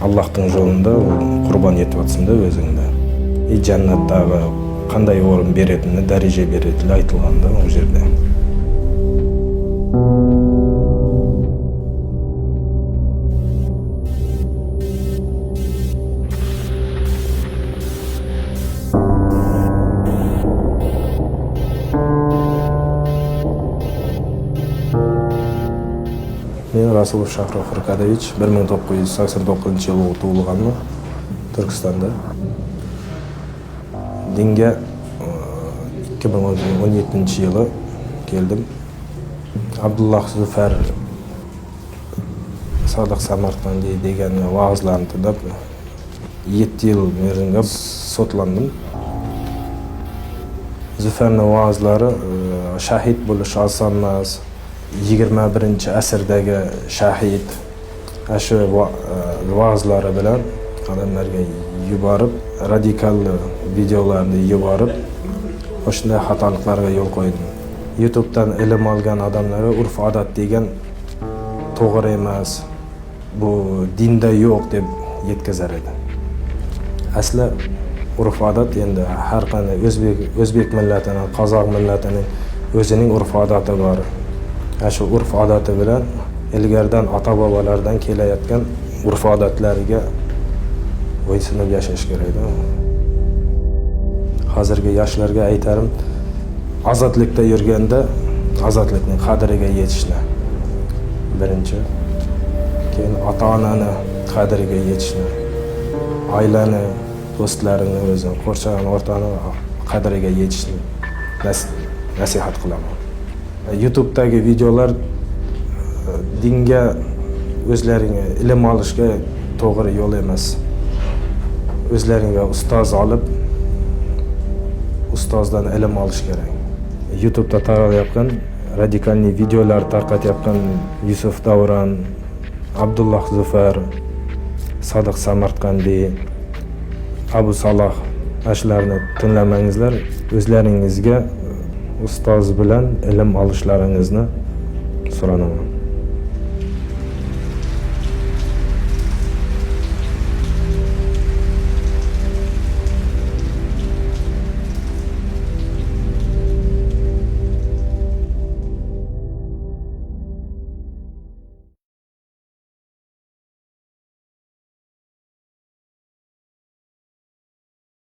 Allohning yo'lida qurbon etyapsың-da o'zingni. Jannatdagi qanday o'rin beretini, daraja beretini aytilganda o yerda. Men Rasulov Shahro Firqadovich 1989-yili tug'ilganman Turkistonda. Dinga 2017-yili keldim. Abdullah Zufar Sodiq Samarqandi degan va'zlarni tinglab 7 yil merzinga sotlandim. Zufarning va'zlari shahid bo'lish oson emas. 21-asrdagi shahid shu va'zlari bilan odamlarga yuborib, radikal videolarni yuborib, o'shunday xatoliklarga yo'l qo'ydim. YouTube'dan ilm olgan odamlarga urf-odat degan to'g'ri emas, bu dinda yo'q deb yetkazar edi. Asli urf-odat endi har qanday o'zbek millatining, qozoq millatining o'zining urf-odati bor. Shu urf-odati bilan ilgaridan ota-bobolardan kelayotgan urf-odatlariga bo'ysunib yashash kerak. Hozirgi yoshlarga aytarim, ozodlikda yurganda ozodlikning qadriga yetishni. Birinchi, keyin ota-onani qadriga yetishni, oilani, do'stlarini, o'zini, qo'shgan o'rtani qadriga yetishni nasihat qilaman. YouTube'dagi videolar dinga o'zlaringga ilm olishga to'g'ri yo'l emas. O'zlaringga ustoz olib, ustozdan ilm olish kerak. YouTube'da tarqatyapgan radikalniy videolar tarqatyapgan Yusuf Davron, Abdullah Zufar, Sodiq Samarqandi, Abu Saloh ashlarni tinglamangizlar, o'zlaringizga ustoz bilan ilm olishlaringizni so'ranaman.